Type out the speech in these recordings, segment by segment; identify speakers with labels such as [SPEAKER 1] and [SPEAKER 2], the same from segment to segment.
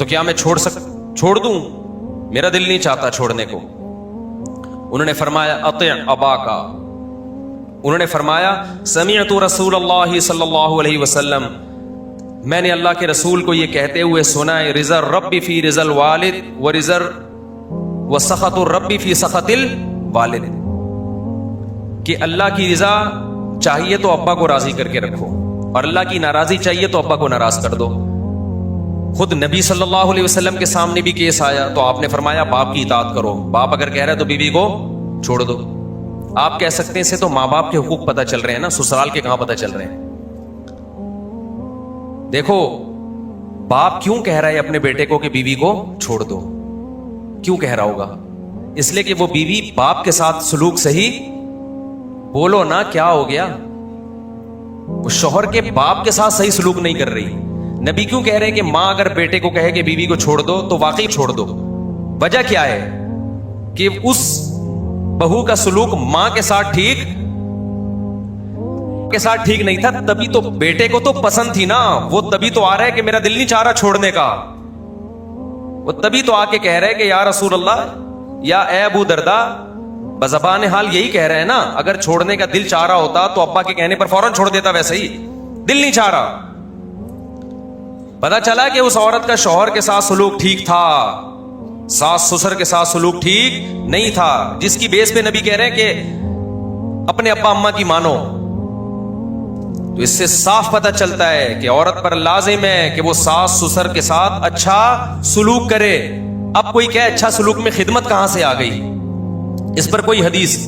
[SPEAKER 1] تو کیا میں چھوڑ دوں؟ میرا دل نہیں چاہتا چھوڑنے کو. انہوں نے فرمایا اطع اباکا. انہوں نے فرمایا سمعت رسول اللہ صلی اللہ علیہ وسلم، میں نے اللہ کے رسول کو یہ کہتے ہوئے سنا ہے، رضا الرب فی رضا الوالد و سخط الرب فی سخط الوالد، کہ اللہ کی رضا چاہیے تو ابا کو راضی کر کے رکھو، اور اللہ کی ناراضی چاہیے تو ابا کو ناراض کر دو. خود نبی صلی اللہ علیہ وسلم کے سامنے بھی کیس آیا تو آپ نے فرمایا باپ کی اطاعت کرو. باپ اگر کہہ رہا ہے تو بیوی کو چھوڑ دو. آپ کہہ سکتے ہیں اسے تو ماں باپ کے حقوق پتہ چل رہے ہیں نا، سسرال کے کہاں پتہ چل رہے ہیں. دیکھو باپ کیوں کہہ رہا ہے اپنے بیٹے کو کہ بیوی کو چھوڑ دو؟ کیوں کہہ رہا ہوگا؟ اس لیے کہ وہ بیوی باپ کے ساتھ سلوک صحیح، بولو نا کیا ہو گیا، وہ شوہر کے باپ کے ساتھ صحیح سلوک نہیں کر رہی. نبی کیوں کہہ رہے ہیں کہ ماں اگر بیٹے کو کہے کہ بیوی کو چھوڑ دو تو واقعی چھوڑ دو؟ وجہ کیا ہے کہ اس بہو کا سلوک ماں کے ساتھ ٹھیک نہیں تھا، تبھی تو بیٹے کو تو پسند تھی نا، وہ تبھی تو آ رہا ہے کہ میرا دل نہیں چاہ رہا چھوڑنے کا. وہ تبھی تو آ کے کہہ رہے کہ یا رسول اللہ یا اے ابو دردا، بزبان حال یہی کہہ رہے ہیں نا، اگر چھوڑنے کا دل چاہ رہا ہوتا تو ابا کے کہنے پر فوراً چھوڑ دیتا، ویسے ہی دل نہیں چاہ رہا. پتا چلا کہ اس عورت کا شوہر کے ساتھ سلوک ٹھیک تھا، ساس سسر کے ساتھ سلوک ٹھیک نہیں تھا، جس کی بیس پہ نبی کہہ رہے ہیں کہ اپنے ابا اما کی مانو. تو اس سے صاف پتہ چلتا ہے کہ عورت پر لازم ہے کہ وہ ساس سسر کے ساتھ اچھا سلوک کرے. اب کوئی کہے اچھا سلوک میں خدمت کہاں سے آ گئی؟ اس پر کوئی حدیث،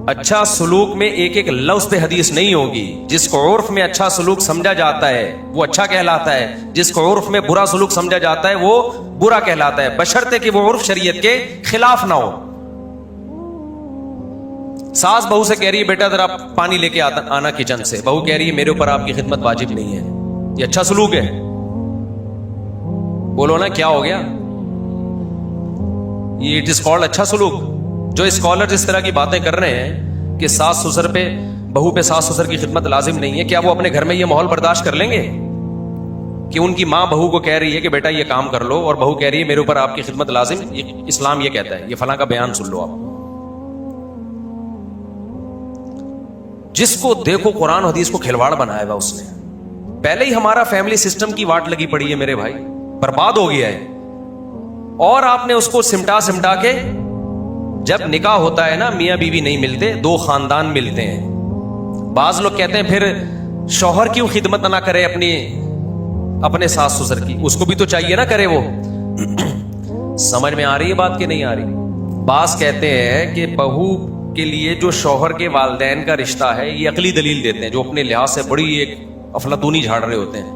[SPEAKER 1] اچھا سلوک میں ایک ایک لفظ پہ حدیث نہیں ہوگی. جس کو عرف میں اچھا سلوک سمجھا جاتا ہے وہ اچھا کہلاتا ہے، جس کو عرف میں برا سلوک سمجھا جاتا ہے وہ برا کہلاتا ہے، بشرطے کہ وہ عرف شریعت کے خلاف نہ ہو. ساس بہو سے کہہ رہی ہے بیٹا ذرا پانی لے کے آنا کچن سے، بہو کہہ رہی ہے میرے اوپر آپ کی خدمت واجب نہیں ہے. یہ اچھا سلوک ہے؟ بولو نا کیا ہو گیا؟ یہ اٹ از کالڈ اچھا سلوک. جو اسکالر اس طرح کی باتیں کر رہے ہیں کہ ساس سسر پہ، بہو پہ ساس سسر کی خدمت لازم نہیں ہے، کیا وہ اپنے گھر میں یہ ماحول برداشت کر لیں گے کہ ان کی ماں بہو کو کہہ رہی ہے کہ بیٹا یہ کام کر لو، اور بہو کہہ رہی ہے میرے اوپر آپ کی خدمت لازم، اسلام یہ کہتا ہے، یہ فلاں کا بیان سن لو آپ. جس کو دیکھو قرآن حدیث کو کھلواڑ بنایا ہوا اس نے. پہلے ہی ہمارا فیملی سسٹم کی واٹ لگی پڑی ہے میرے بھائی، برباد ہو گیا ہے. اور آپ نے اس کو سمٹا کے، جب نکاح ہوتا ہے نا میاں بیوی نہیں ملتے، دو خاندان ملتے ہیں. بعض لوگ کہتے ہیں پھر شوہر کیوں خدمت نہ کرے اپنے ساس سسر کی، اس کو بھی تو چاہیے نہ کرے. وہ سمجھ میں آ رہی ہے بات کہ نہیں آ رہی؟ بعض کہتے ہیں کہ بہو کے لیے جو شوہر کے والدین کا رشتہ ہے یہ عقلی دلیل دیتے ہیں، جو اپنے لحاظ سے بڑی ایک افلاطونی جھاڑ رہے ہوتے ہیں،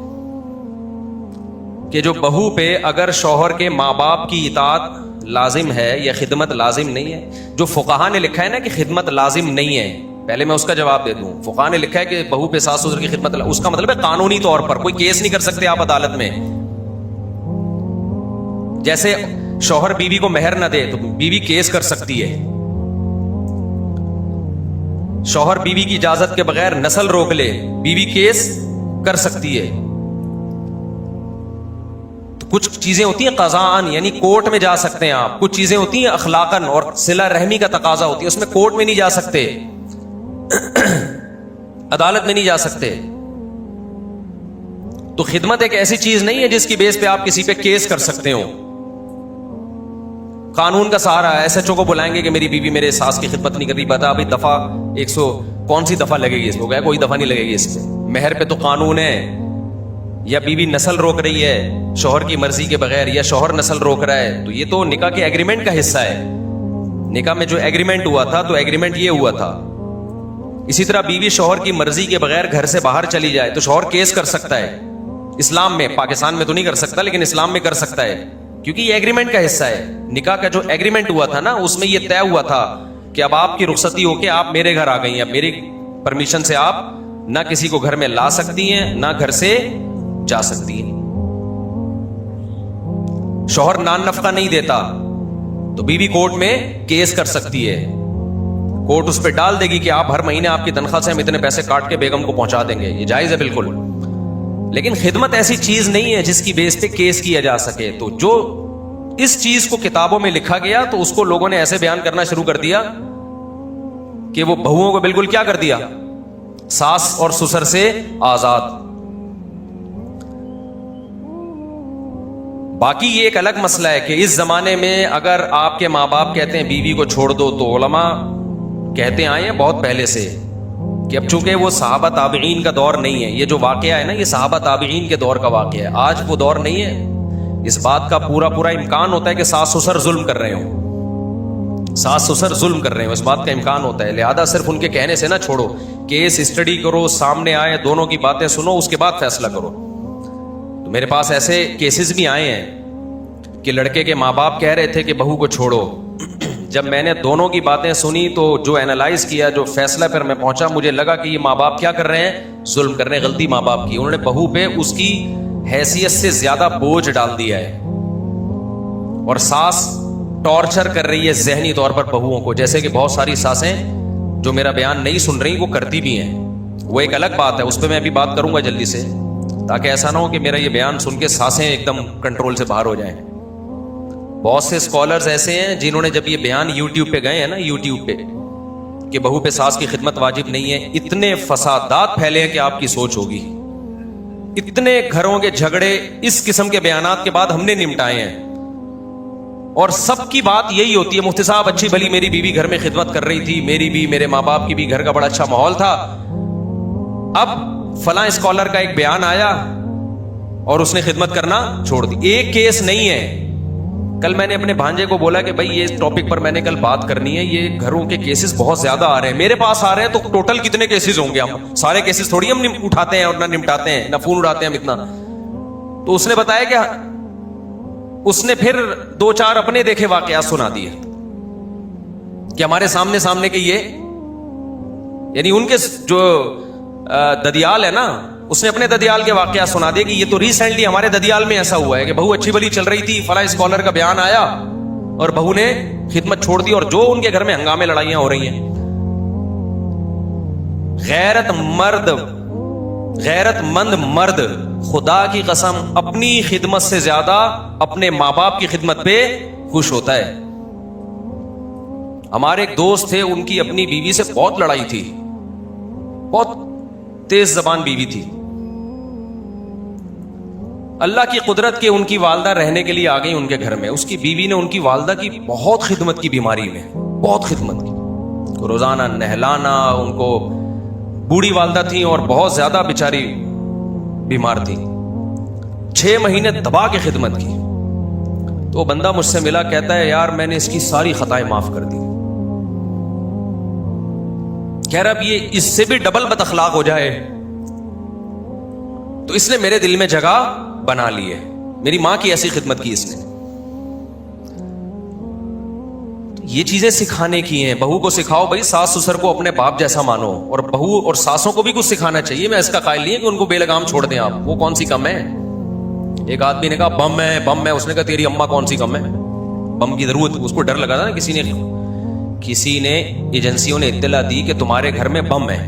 [SPEAKER 1] کہ جو بہو پہ اگر شوہر کے ماں باپ کی اطاعت لازم ہے یا خدمت لازم نہیں ہے. جو فقہا نے لکھا ہے نا کہ خدمت لازم نہیں ہے، پہلے میں اس کا جواب دے دوں. فقہا نے لکھا ہے کہ بہو پہ ساس سسر کی خدمت، اس کا مطلب ہے قانونی طور پر کوئی کیس نہیں کر سکتے آپ عدالت میں. جیسے شوہر بیوی کو مہر نہ دے تو بیوی کیس کر سکتی ہے، شوہر بیوی کی اجازت کے بغیر نسل روک لے بیوی کیس کر سکتی ہے. کچھ چیزیں ہوتی ہیں قضاءً، یعنی کورٹ میں جا سکتے ہیں آپ. کچھ چیزیں ہوتی ہیں اخلاقاً اور صلہ رحمی کا تقاضا ہوتی ہے، اس میں کورٹ میں نہیں جا سکتے، عدالت میں نہیں جا سکتے. تو خدمت ایک ایسی چیز نہیں ہے جس کی بیس پہ آپ کسی پہ کیس کر سکتے ہو. قانون کا سہارا ہے. ایس ایچ او کو بلائیں گے کہ میری بیوی میرے ساس کی خدمت نہیں کر رہی، بتا ابھی دفعہ 100 کون سی دفعہ لگے گی اس کو؟ کوئی دفعہ نہیں لگے گی اس پہ. مہر پہ تو قانون ہے. یا بیوی نسل روک رہی ہے شوہر کی مرضی کے بغیر، یا شوہر نسل روک رہا ہے، تو یہ تو نکاح کے ایگریمنٹ کا حصہ ہے. نکاح میں جو ایگریمنٹ ہوا تھا تو ایگریمنٹ یہ ہوا تھا. اسی طرح بیوی شوہر کی مرضی کے بغیر گھر سے باہر چلی جائے تو شوہر کیس کر سکتا ہے اسلام میں. پاکستان میں تو نہیں کر سکتا لیکن اسلام میں کر سکتا ہے، کیونکہ یہ ایگریمنٹ کا حصہ ہے. نکاح کا جو ایگریمنٹ ہوا تھا نا اس میں یہ طے ہوا تھا کہ اب آپ کی رخصتی ہو کے آپ میرے گھر آ گئی ہیں، اب میری پرمیشن سے آپ نہ کسی کو گھر میں لا سکتی ہیں نہ گھر سے جا سکتی ہیں. شوہر نان نفقہ نہیں دیتا تو بیوی کورٹ میں کیس کر سکتی ہے. کورٹ اس پہ ڈال دے گی کہ آپ ہر مہینے آپ کی تنخواہ سے ہم اتنے پیسے کاٹ کے بیگم کو پہنچا دیں گے. یہ جائز ہے بالکل. لیکن خدمت ایسی چیز نہیں ہے جس کی بیس پہ کیس کیا جا سکے. تو جو اس چیز کو کتابوں میں لکھا گیا تو اس کو لوگوں نے ایسے بیان کرنا شروع کر دیا کہ وہ بہوؤں کو بالکل کیا کر دیا, ساس اور سسر سے آزاد. باقی یہ ایک الگ مسئلہ ہے کہ اس زمانے میں اگر آپ کے ماں باپ کہتے ہیں بیوی کو چھوڑ دو, تو علماء کہتے آئے ہیں بہت پہلے سے کہ اب چونکہ وہ صحابہ تابعین کا دور نہیں ہے, یہ جو واقعہ ہے نا یہ صحابہ تابعین کے دور کا واقعہ ہے, آج وہ دور نہیں ہے. اس بات کا پورا امکان ہوتا ہے کہ ساس سسر ظلم کر رہے ہوں, ساس سسر ظلم کر رہے ہوں, اس بات کا امکان ہوتا ہے. لہذا صرف ان کے کہنے سے نہ چھوڑو, کیس اسٹڈی کرو, سامنے آئے, دونوں کی باتیں سنو, اس کے بعد فیصلہ کرو. تو میرے پاس ایسے کیسز بھی آئے ہیں کہ لڑکے کے ماں باپ کہہ رہے تھے کہ بہو کو چھوڑو. جب میں نے دونوں کی باتیں سنی تو جو اینالائز کیا, جو فیصلہ پر میں پہنچا, مجھے لگا کہ یہ ماں باپ کیا کر رہے ہیں, ظلم کر رہے ہیں. غلطی ماں باپ کی, انہوں نے بہو پہ اس کی حیثیت سے زیادہ بوجھ ڈال دیا ہے, اور ساس ٹارچر کر رہی ہے ذہنی طور پر بہوؤں کو, جیسے کہ بہت ساری ساسیں جو میرا بیان نہیں سن رہی وہ کرتی بھی ہیں. وہ ایک الگ بات ہے, اس پہ میں ابھی بات کروں گا جلدی سے, تاکہ ایسا نہ ہو کہ میرا یہ بیان سن کے ساسیں ایک دم کنٹرول سے باہر ہو جائیں. بہت سے اسکالرز ایسے ہیں جنہوں نے جب یہ بیان یوٹیوب پہ گئے ہیں نا, یوٹیوب پہ, کہ بہو پہ ساس کی خدمت واجب نہیں ہے, اتنے فسادات پھیلے ہیں کہ آپ کی سوچ ہوگی. اتنے گھروں کے جھگڑے اس قسم کے بیانات کے بعد ہم نے نمٹائے ہیں, اور سب کی بات یہی ہوتی ہے, مفتی صاحب اچھی بھلی میری بیوی گھر میں خدمت کر رہی تھی, میری بھی, میرے ماں باپ کی بھی, گھر کا بڑا اچھا ماحول تھا. اب فلاں اسکالر کا ایک بیان آیا اور اس نے خدمت کرنا چھوڑ دی. ایک کیس نہیں ہے. کل میں نے اپنے بھانجے کو بولا کہ بھائی یہ ٹاپک پر میں نے کل بات کرنی ہے, یہ گھروں کے کیسز بہت زیادہ آ رہے ہیں, میرے پاس آ رہے ہیں, تو ٹوٹل کتنے کیسز ہوں گے؟ ہم سارے کیسز تھوڑی ہم اٹھاتے ہیں اور نہ نمٹاتے ہیں, نہ فون اڑاتے ہیں ہم اتنا. تو اس نے بتایا کہ اس نے پھر 2-4 اپنے دیکھے واقعات سنا دیے کہ ہمارے سامنے کے یہ, یعنی ان کے جو ددیال ہے نا, اس نے اپنے ددیال کے واقعات سنا دیے کہ یہ تو ریسنٹلی ہمارے ددیال میں ایسا ہوا ہے کہ بہو اچھی بھلی چل رہی تھی, فلاں اسکالر کا بیان آیا اور بہو نے خدمت چھوڑ دی, اور جو ان کے گھر میں ہنگامے لڑائیاں ہو رہی ہیں. غیرت مند مرد خدا کی قسم اپنی خدمت سے زیادہ اپنے ماں باپ کی خدمت پہ خوش ہوتا ہے. ہمارے ایک دوست تھے, ان کی اپنی بیوی سے بہت لڑائی تھی, بہت تیز زبان بیوی تھی. اللہ کی قدرت کے ان کی والدہ رہنے کے لیے آ گئی ان کے گھر میں. اس کی بیوی نے ان کی والدہ کی بہت خدمت کی, بیماری میں بہت خدمت کی, روزانہ نہلانا, ان کو بوڑھی والدہ تھی اور بہت زیادہ بیچاری بیمار تھی. 6 مہینے دبا کے خدمت کی. تو بندہ مجھ سے ملا, کہتا ہے یار میں نے اس کی ساری خطائیں معاف کر دی. کہہ رہا اب یہ اس سے بھی ڈبل بد اخلاق ہو جائے تو اس نے میرے دل میں جگہ بنا لی ہے. میری ماں کی ایسی خدمت کی اس نے. یہ چیزیں سکھانے کی ہیں. بہو کو سکھاؤ بھائی ساس سسر کو اپنے باپ جیسا مانو, اور بہو اور ساسوں کو بھی کچھ سکھانا چاہیے. میں اس کا قائل نہیں ہے کہ ان کو بے لگام چھوڑ دیں آپ, وہ کون سی کم ہے. ایک آدمی نے کہا بم ہے, اس نے کہا تیری اماں کون سی کم ہے, بم کی ضرورت. اس کو ڈر لگا تھا نا, کسی نے ایجنسیوں نے اطلاع دی کہ تمہارے گھر میں بم ہے,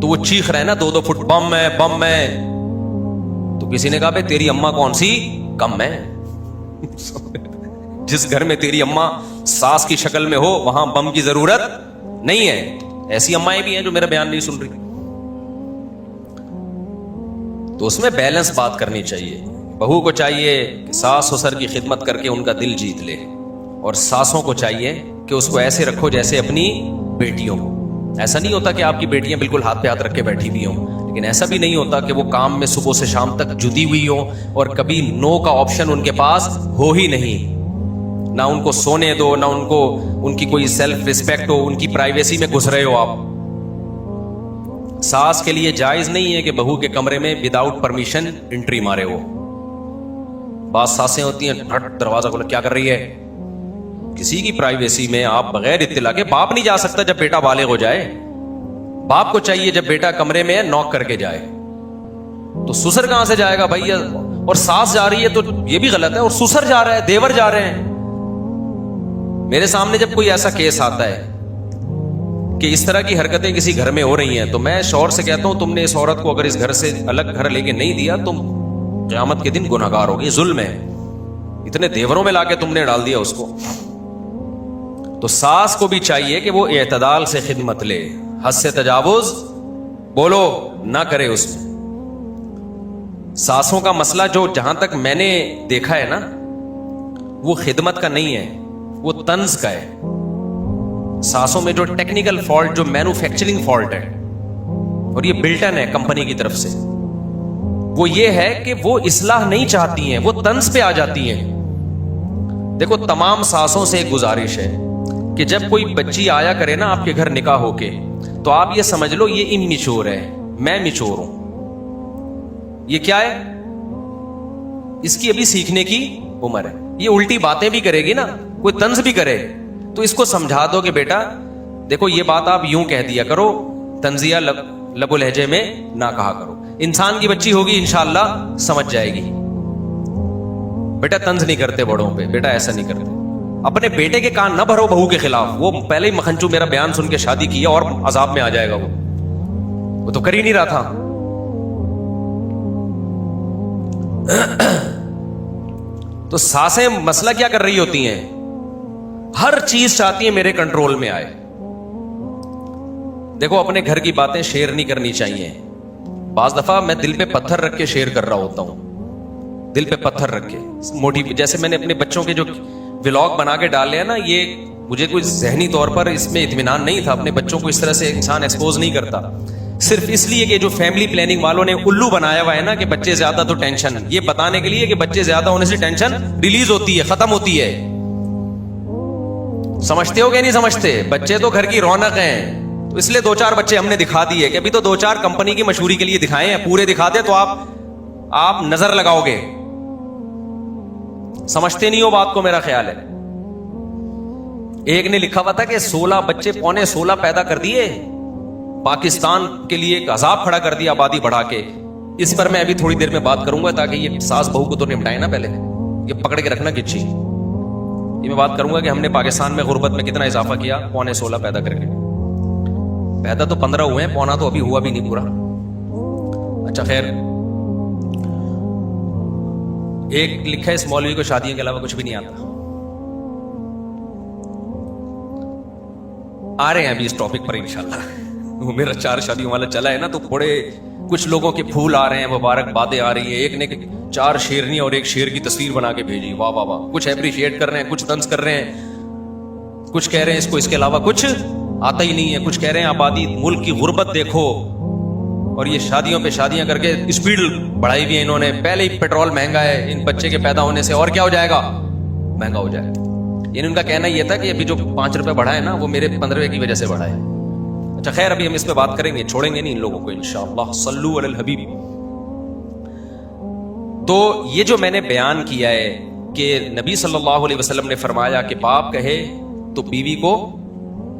[SPEAKER 1] تو وہ چیخ رہے نا 2-2 فٹ بم ہے. تو کسی نے کہا بھائی تیری اماں کون سی کم ہے. جس گھر میں تیری اماں ساس کی شکل میں ہو وہاں بم کی ضرورت نہیں ہے. ایسی امائیں بھی ہیں جو میرا بیان نہیں سن رہی. تو اس میں بیلنس بات کرنی چاہیے. بہو کو چاہیے کہ ساس سسر کی خدمت کر کے ان کا دل جیت لے, اور ساسوں کو چاہیے کہ اس کو ایسے رکھو جیسے اپنی بیٹیوں کو. ایسا نہیں ہوتا کہ آپ کی بیٹیاں بالکل ہاتھ پہ ہاتھ رکھ کے بیٹھی ہوئی ہوں, لیکن ایسا بھی نہیں ہوتا کہ وہ کام میں صبح سے شام تک جدی ہوئی ہوں اور کبھی نو کا آپشن ان کے پاس ہو ہی نہیں. نہ ان کو سونے دو, نہ ان کو ان کی کوئی سیلف ریسپیکٹ ہو, ان کی پرائیویسی میں گھس رہے ہو آپ. ساس کے لیے جائز نہیں ہے کہ بہو کے کمرے میں وداؤٹ پرمیشن انٹری مارے ہو. بعض ساسیں ہوتی ہیں ڈھٹ دروازہ کھولا, کیا کر رہی ہے. کسی کی پرائیویسی میں آپ بغیر اطلاع کے, باپ نہیں جا سکتا جب بیٹا بالغ ہو جائے. باپ کو چاہیے جب بیٹا کمرے میں نوک کر کے جائے. تو سسر کہاں سے جائے گا بھائی, اور ساس جا رہی ہے تو یہ بھی غلط ہے, اور سسر جا رہا ہے, دیور جا رہے ہیں. میرے سامنے جب کوئی ایسا کیس آتا ہے کہ اس طرح کی حرکتیں کسی گھر میں ہو رہی ہیں تو میں شوہر سے کہتا ہوں تم نے اس عورت کو اگر اس گھر سے الگ گھر لے کے نہیں دیا تم قیامت کے دن گنہگار ہوگی. ظلم ہے, اتنے دیوروں میں لا کے تم نے ڈال دیا اس کو. تو ساس کو بھی چاہیے کہ وہ اعتدال سے خدمت لے, حد سے تجاوز بولو نہ کرے. اس میں ساسوں کا مسئلہ جو جہاں تک میں نے دیکھا ہے نا, وہ خدمت کا نہیں ہے, وہ طنز کا ہے. ساسوں میں جو ٹیکنیکل فالٹ, جو مینوفیکچرنگ فالٹ ہے, اور یہ بلٹن ہے کمپنی کی طرف سے, وہ یہ ہے کہ وہ اصلاح نہیں چاہتی ہیں, وہ طنز پہ آ جاتی ہیں. دیکھو تمام ساسوں سے ایک گزارش ہے کہ جب کوئی بچی آیا کرے نا آپ کے گھر نکاح ہو کے, تو آپ یہ سمجھ لو یہ اممیچور ہے, میں میچور ہوں. یہ کیا ہے؟ اس کی ابھی سیکھنے کی عمر ہے. یہ الٹی باتیں بھی کرے گی نا, کوئی طنز بھی کرے تو اس کو سمجھا دو کہ بیٹا دیکھو یہ بات آپ یوں کہہ دیا کرو, طنزیہ لب و لہجے میں نہ کہا کرو. انسان کی بچی ہوگی انشاءاللہ سمجھ جائے گی. بیٹا طنز نہیں کرتے بڑوں پہ, بیٹا ایسا نہیں کرتے. اپنے بیٹے کے کان نہ بھرو بہو کے خلاف. وہ پہلے ہی مکھنچو میرا بیان سن کے شادی کی اور عذاب میں آ جائے گا. وہ تو کر ہی نہیں رہا تھا. تو ساسیں مسئلہ کیا کر رہی ہوتی ہیں, ہر چیز چاہتی ہیں میرے کنٹرول میں آئے. دیکھو اپنے گھر کی باتیں شیئر نہیں کرنی چاہیے. بعض دفعہ میں دل پہ پتھر رکھ کے شیئر کر رہا ہوتا ہوں, دل پہ پتھر رکھ کے موٹی. جیسے میں نے اپنے بچوں کے جو ولاگ بنا کے ڈالے ہیں نا, یہ مجھے کوئی ذہنی طور پر اس میں اطمینان نہیں تھا. اپنے بچوں کو اس طرح سے انسان ایکسپوز نہیں کرتا, صرف اس لیے کہ جو فیملی پلاننگ والوں نے الو بنایا ہوا ہے نا کہ بچے زیادہ تو ٹینشن, یہ بتانے کے لیے کہ بچے زیادہ ہونے سے ٹینشن ریلیز ہوتی ہے, ختم ہوتی ہے. سمجھتے ہو کہ نہیں سمجھتے؟ بچے تو گھر کی رونق ہیں, تو اس لیے 2-4 بچے ہم نے دکھا دیے کہ ابھی تو 2-4 کمپنی کی مشہوری کے لیے دکھائے ہیں. پورے دکھا دے تو آپ نظر لگاؤ گے. سمجھتے نہیں ہو بات کو, میرا خیال ہے. ایک نے لکھا ہوا تھا کہ 16 بچے 16 پیدا کر دیے, پاکستان کے لیے ایک عذاب کھڑا کر دیا آبادی بڑھا کے. اس پر میں ابھی تھوڑی دیر میں بات کروں گا, تاکہ یہ ساس بہو کو تو نمٹائے نا پہلے, یہ پکڑ کے رکھنا کچھ. یہ میں بات کروں گا کہ ہم نے پاکستان میں غربت میں کتنا اضافہ کیا 16 پیدا کر کے. پیدا تو 15 ہوئے ہیں, پونا تو ابھی ہوا بھی نہیں پورا. اچھا خیر, ایک لکھا ہے اس مولوی کو شادیوں کے علاوہ کچھ بھی نہیں آتا. آ رہے ہیں ابھی اس ٹاپک پر انشاءاللہ. وہ میرا 4 شادیوں والا چلا ہے نا, تو بڑے کچھ لوگوں کے پھول آ رہے ہیں, مبارک باتیں آ رہی ہیں. ایک نے 4 شیرنی اور ایک شیر کی تصویر بنا کے بھیجی, واہ واہ واہ. کچھ اپریشیٹ کر رہے ہیں, کچھ طنز کر رہے ہیں, کچھ کہہ رہے ہیں اس کو اس کے علاوہ کچھ آتا ہی نہیں ہے, کچھ کہہ رہے ہیں آبادی ملک کی غربت دیکھو. اور یہ شادیوں پہ شادیاں کر کے اسپیڈ بڑھائی ہوئی ہے انہوں نے. پہلے ہی پیٹرول مہنگا ہے, ان بچے کے پیدا ہونے سے اور کیا ہو جائے گا, مہنگا ہو جائے گا. یعنی ان کا کہنا یہ تھا کہ ابھی جو 5 روپے بڑھا ہے نا, وہ میرے 15 کی وجہ سے بڑھا ہے. اچھا خیر, ابھی ہم اس پہ بات کریں گے, چھوڑیں گے نہیں ان لوگوں کو انشاءاللہ. صلو علی الحبیب. تو یہ جو میں نے بیان کیا ہے کہ نبی صلی اللہ علیہ وسلم نے فرمایا کہ باپ کہے تو بیوی کو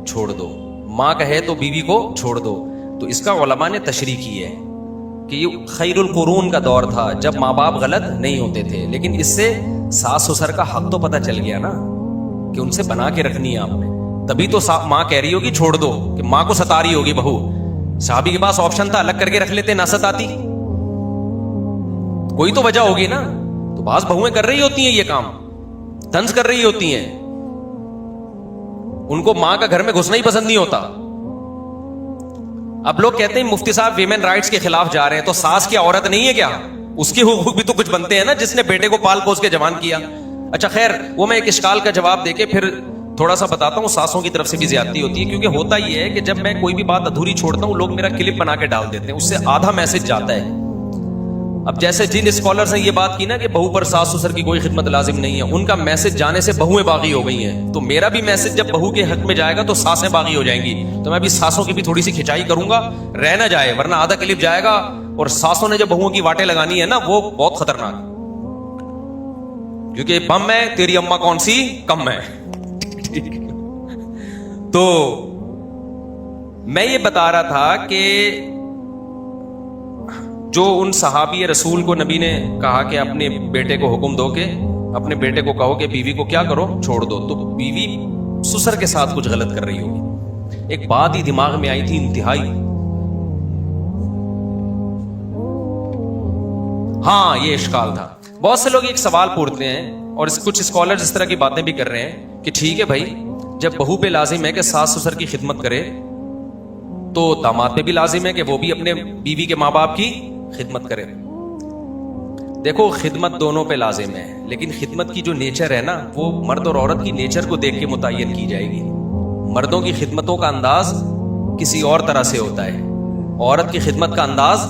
[SPEAKER 1] چھوڑ دو, ماں کہے تو بیوی کو چھوڑ دو. تو اس کا علماء نے تشریح کی ہے کہ یہ خیر القرون کا دور تھا جب ماں باپ غلط نہیں ہوتے تھے. لیکن اس سے ساس سسر کا حق تو پتہ چل گیا نا کہ ان سے بنا کے رکھنی ہے آپ نے. تبھی تو ماں کہہ رہی ہوگی چھوڑ دو, کہ ماں کو ستا رہی ہوگی بہو. صحابی کے پاس آپشن تھا, الگ کر کے رکھ لیتے, نہ ستاتی. کوئی تو وجہ ہوگی نا. تو بعض بہویں کر رہی ہوتی ہیں یہ کام, طنز کر رہی ہوتی ہیں, ان کو ماں کا گھر میں گھسنا ہی پسند نہیں ہوتا. اب لوگ کہتے ہیں مفتی صاحب ویمن رائٹس کے خلاف جا رہے ہیں, تو ساس کی عورت نہیں ہے کیا؟ اس کے حقوق بھی تو کچھ بنتے ہیں نا, جس نے بیٹے کو پال پوس کے جوان کیا. اچھا خیر, وہ میں ایک اشکال کا جواب دے کے پھر تھوڑا سا بتاتا ہوں. ساسوں کی طرف سے بھی زیادتی ہوتی ہے, کیونکہ ہوتا یہ ہے کہ جب میں کوئی بھی بات ادھوری چھوڑتا ہوں, لوگ میرا کلپ بنا کے ڈال دیتے ہیں, اس سے آدھا میسج جاتا ہے. اب جیسے جن اسکالرز نے یہ بات کی نا کہ بہو پر ساس سسر کی کوئی خدمت لازم نہیں ہے, ان کا میسج جانے سے بہویں باغی ہو گئی ہیں. تو میرا بھی میسج جب بہو کے حق میں جائے گا تو ساسیں باغی ہو جائیں گی. تو میں بھی ساسوں کی بھی تھوڑی سی کھچائی کروں گا, رہ نہ جائے, ورنہ آدھا کلپ جائے گا. اور ساسوں نے جب بہوؤں کی واٹیں لگانی ہے نا, وہ بہت خطرناک, کیونکہ بم ہے, تیری اماں کون سی کم ہے. تو میں یہ بتا رہا تھا کہ جو ان صحابی رسول کو نبی نے کہا کہ اپنے بیٹے کو حکم دو کہ اپنے بیٹے کو کہو کہ بیوی کو کیا کرو, چھوڑ دو. تو بیوی سسر کے ساتھ کچھ غلط کر رہی ہوگی, ایک بات ہی دماغ میں آئی تھی انتہائی. ہاں یہ اشکال تھا. بہت سے لوگ ایک سوال پوچھتے ہیں اور کچھ اسکالرز اس طرح کی باتیں بھی کر رہے ہیں کہ ٹھیک ہے بھائی, جب بہو پہ لازم ہے کہ ساس سسر کی خدمت کرے تو داماد پہ بھی لازم ہے کہ وہ بھی اپنے بیوی کے ماں باپ کی خدمت کرے. دیکھو خدمت دونوں پہ لازم ہے, لیکن خدمت کی جو نیچر ہے نا وہ مرد اور عورت کی نیچر کو دیکھ کے متعین کی جائے گی. مردوں کی خدمتوں کا انداز کسی اور طرح سے ہوتا ہے, عورت کی خدمت کا انداز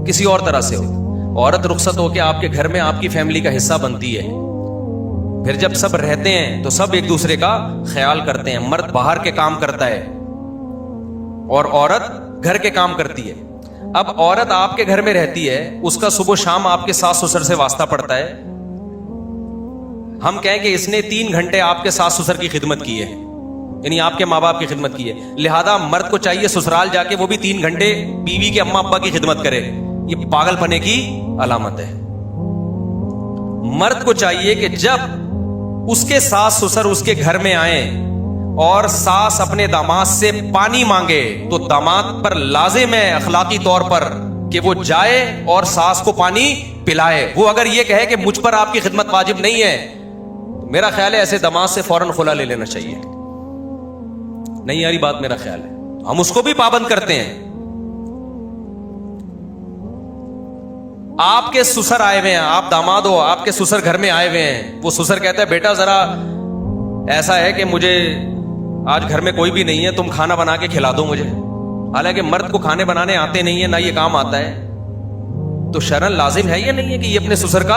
[SPEAKER 1] کسی اور طرح سے ہوتا ہے. عورت رخصت ہو کے آپ کے گھر میں آپ کی فیملی کا حصہ بنتی ہے, پھر جب سب رہتے ہیں تو سب ایک دوسرے کا خیال کرتے ہیں. مرد باہر کے کام کرتا ہے اور عورت گھر کے کام کرتی ہے. اب عورت آپ کے گھر میں رہتی ہے, اس کا صبح شام آپ کے ساس سسر سے واسطہ پڑتا ہے. ہم کہیں کہ اس نے 3 گھنٹے آپ کے ساس سسر کی خدمت کی ہے, یعنی آپ کے ماں باپ کی خدمت کی ہے, لہذا مرد کو چاہیے سسرال جا کے وہ بھی 3 گھنٹے بیوی کے اماں ابا کی خدمت کرے. یہ پاگل پنے کی علامت ہے. مرد کو چاہیے کہ جب اس کے ساس سسر اس کے گھر میں آئیں اور ساس اپنے داماد سے پانی مانگے تو داماد پر لازم ہے اخلاقی طور پر کہ وہ جائے اور ساس کو پانی پلائے. وہ اگر یہ کہے کہ مجھ پر آپ کی خدمت واجب نہیں ہے, میرا خیال ہے ایسے داماد سے فوراً خلا لے لینا چاہیے. نہیں یاری بات, میرا خیال ہے ہم اس کو بھی پابند کرتے ہیں. آپ کے سسر آئے ہوئے ہیں, آپ داماد ہو, آپ کے سسر گھر میں آئے ہوئے ہیں, وہ سسر کہتا ہے بیٹا ذرا ایسا ہے کہ مجھے آج گھر میں کوئی بھی نہیں ہے, تم کھانا بنا کے کھلا دو مجھے. حالانکہ مرد کو کھانے بنانے آتے نہیں ہیں, نہ یہ کام آتا ہے, تو شرعن لازم ہے یا نہیں ہے کہ یہ اپنے سسر کا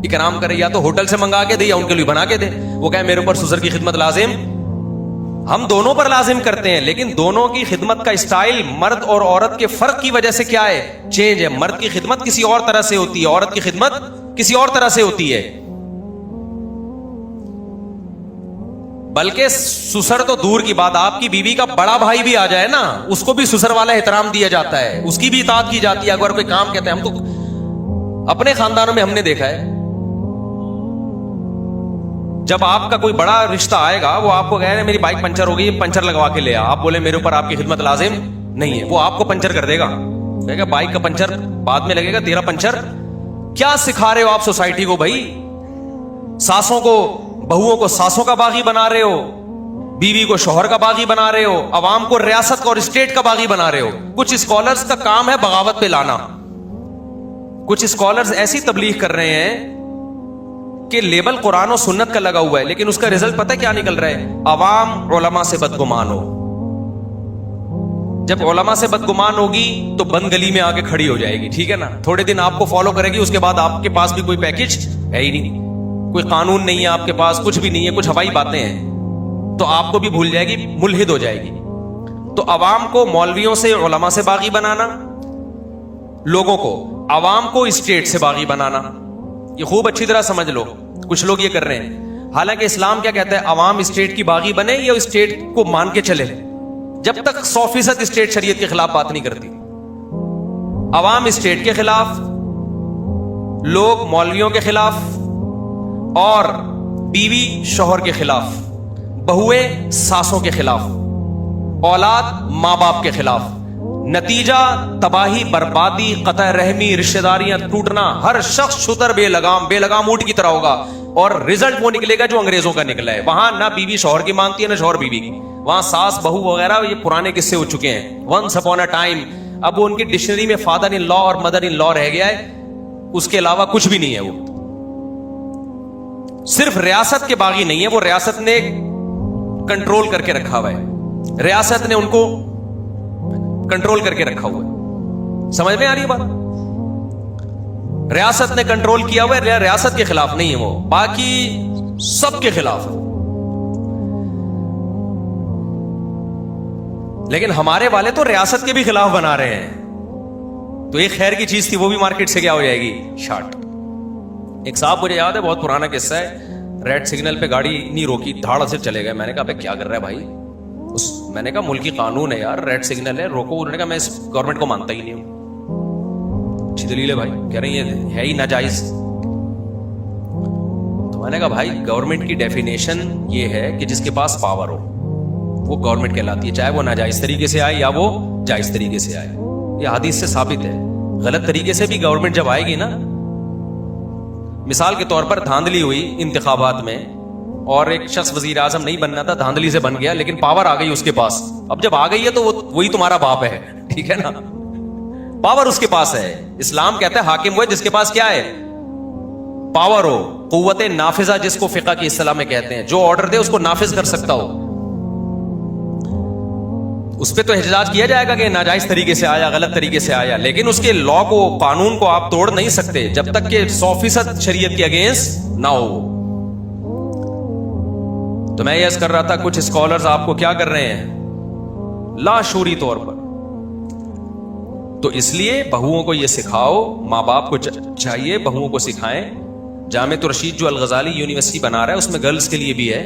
[SPEAKER 1] اکرام کرے, یا تو ہوٹل سے منگا کے دے یا ان کے لیے بنا کے دے. وہ کہے میرے اوپر سسر کی خدمت لازم, ہم دونوں پر لازم کرتے ہیں, لیکن دونوں کی خدمت کا اسٹائل مرد اور عورت کے فرق کی وجہ سے کیا ہے, چینج ہے. مرد کی خدمت کسی اور طرح سے ہوتی ہے, عورت کی خدمت کسی اور طرح سے ہوتی ہے. بلکہ سسر تو دور کی بات, آپ کی بیوی کا بڑا بھائی بھی آ جائے نا, اس کو بھی سسر والا احترام دیا جاتا ہے, اس کی بھی اطاعت کی جاتی ہے. اگر کوئی کام کہتے ہیں, ہم تو اپنے خاندانوں میں ہم نے دیکھا ہے, جب آپ کا کوئی بڑا رشتہ آئے گا وہ آپ کو کہہ رہے میری بائک پنچر ہو گئی, پنچر لگوا کے لے آ. آپ بولے میرے اوپر آپ کی خدمت لازم نہیں ہے, وہ آپ کو پنچر کر دے گا, کہے گا بائک کا پنچر بعد میں لگے گا, تیرا پنچر. کیا سکھا رہے ہو آپ سوسائٹی کو بھائی؟ ساسوں کو, بہوؤں کو ساسوں کا باغی بنا رہے ہو, بیوی کو شوہر کا باغی بنا رہے ہو, عوام کو ریاست کا اور اسٹیٹ کا باغی بنا رہے ہو. کچھ اسکالرز کا کام ہے بغاوت پہ لانا. کچھ اسکالرز ایسی تبلیغ کر رہے ہیں کہ لیبل قرآن و سنت کا لگا ہوا ہے, لیکن اس کا رزلٹ پتہ کیا نکل رہا ہے, عوام علماء سے بدگمان ہو. جب علماء سے بدگمان ہوگی تو بند گلی میں آ کے کھڑی ہو جائے گی, ٹھیک ہے نا, تھوڑے دن آپ کو فالو کرے گی, اس کے بعد آپ کے پاس بھی کوئی پیکج ہے ہی نہیں, کوئی قانون نہیں ہے آپ کے پاس, کچھ بھی نہیں ہے, کچھ ہوائی باتیں ہیں, تو آپ کو بھی بھول جائے گی, ملحد ہو جائے گی. تو عوام کو مولویوں سے, علماء سے باغی بنانا, لوگوں کو, عوام کو اسٹیٹ سے باغی بنانا, یہ خوب اچھی طرح سمجھ لو. کچھ لوگ یہ کر رہے ہیں, حالانکہ اسلام کیا کہتا ہے, عوام اسٹیٹ کی باغی بنے یا اسٹیٹ کو مان کے چلے, جب تک 100% اسٹیٹ شریعت کے خلاف بات نہیں کرتی. عوام اسٹیٹ کے خلاف, لوگ مولویوں کے خلاف, اور بیوی شوہر کے خلاف, بہویں ساسوں کے خلاف, اولاد ماں باپ کے خلاف. نتیجہ تباہی, بربادی, قطع رحمی, رشتہ داریاں ٹوٹنا. ہر شخص شتر بے لگام اونٹ کی طرح ہوگا, اور رزلٹ وہ نکلے گا جو انگریزوں کا نکلا ہے. وہاں نہ بیوی شوہر کی مانتی ہے نہ شوہر بیوی کی, وہاں ساس بہو وغیرہ یہ پرانے قصے ہو چکے ہیں, ونس اپون اے ٹائم. اب وہ ان کی ڈکشنری میں فادر ان لا اور مدر ان لا رہ گیا ہے, اس کے علاوہ کچھ بھی نہیں ہے. وہ صرف ریاست کے باغی نہیں ہے, وہ ریاست نے کنٹرول کر کے رکھا ہوا ہے, ریاست نے ان کو کنٹرول کر کے رکھا ہوا ہے. سمجھ میں آ رہی ہے بات؟ ریاست نے کنٹرول کیا ہوا ہے, ریاست کے خلاف نہیں ہے وہ, باقی سب کے خلاف ہے. لیکن ہمارے والے تو ریاست کے بھی خلاف بنا رہے ہیں. تو ایک خیر کی چیز تھی, وہ بھی مارکیٹ سے کیا ہو جائے گی, شارٹ. ایک صاحب, مجھے یاد ہے, بہت پرانا قصہ ہے, ریڈ سگنل پہ گاڑی نہیں روکی, دھاڑ سے چلے گئے. میں نے کہا بھائی کیا کر رہا ہے بھائی؟ میں نے کہا ملکی قانون ہے یار, ریڈ سگنل ہے, روکو. انہوں نے کہا میں اس گورنمنٹ کو مانتا ہی نہیں ہوں. اچھی دلیل ہے بھائی, کہہ رہے ہیں ہے ہی ناجائز. تو میں نے کہا بھائی گورنمنٹ کی ڈیفینیشن یہ ہے کہ جس کے پاس پاور ہو, وہ گورنمنٹ کہلاتی ہے, چاہے وہ ناجائز طریقے سے آئے یا وہ جائز طریقے سے آئے. یہ حدیث سے ثابت ہے. غلط طریقے سے بھی گورنمنٹ جب آئے گی نا, مثال کے طور پر دھاندلی ہوئی انتخابات میں اور ایک شخص وزیر اعظم نہیں بننا تھا, دھاندلی سے بن گیا, لیکن پاور آ گئی اس کے پاس. اب جب آ گئی ہے تو وہی تمہارا باپ ہے, ٹھیک ہے نا, پاور اس کے پاس ہے. اسلام کہتا ہے حاکم وہ ہے جس کے پاس کیا ہے, پاور ہو, قوت نافذہ جس کو فقہ کی اصطلاح میں کہتے ہیں, جو آرڈر دے اس کو نافذ کر سکتا ہو. اس پہ تو احتجاج کیا جائے گا کہ ناجائز طریقے سے آیا, غلط طریقے سے آیا, لیکن اس کے لا کو, قانون کو آپ توڑ نہیں سکتے جب تک کہ 100% شریعت کے اگینسٹ نہ ہو. تو میں یہ کر رہا تھا, کچھ اسکالرز آپ کو کیا کر رہے ہیں لاشعوری طور پر. تو اس لیے بہوؤں کو یہ سکھاؤ, ماں باپ کو چاہیے بہوؤں کو سکھائیں. جامعۃ الرشید جو الغزالی یونیورسٹی بنا رہا ہے اس میں گرلز کے لیے بھی ہے,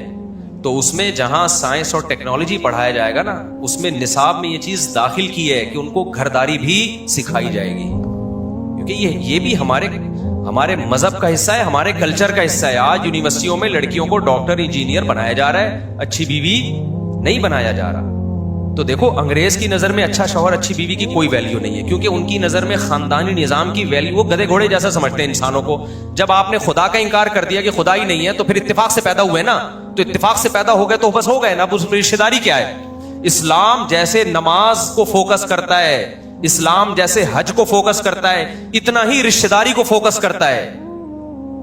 [SPEAKER 1] تو اس میں جہاں سائنس اور ٹیکنالوجی پڑھایا جائے گا نا, اس میں نصاب میں یہ چیز داخل کی ہے کہ ان کو گھرداری بھی سکھائی جائے گی, کیونکہ یہ بھی ہمارے مذہب کا حصہ ہے, ہمارے کلچر کا حصہ ہے. آج یونیورسٹیوں میں لڑکیوں کو ڈاکٹر انجینئر بنایا جا رہا ہے, اچھی بیوی نہیں بنایا جا رہا. تو دیکھو, انگریز کی نظر میں اچھا شوہر اچھی بیوی کی کوئی ویلیو نہیں ہے, کیونکہ ان کی نظر میں خاندانی نظام کی ویلیو, وہ گدھے گھوڑے جیسا سمجھتے ہیں انسانوں کو. جب آپ نے خدا کا انکار کر دیا کہ خدا ہی نہیں ہے, تو پھر اتفاق سے پیدا ہوئے نا, تو اتفاق سے پیدا ہو گئے تو بس ہو گئے نا, اب رشتہ داری کیا ہے. اسلام جیسے نماز کو فوکس کرتا ہے, اسلام جیسے حج کو فوکس کرتا ہے, اتنا ہی رشتہ داری کو فوکس کرتا ہے.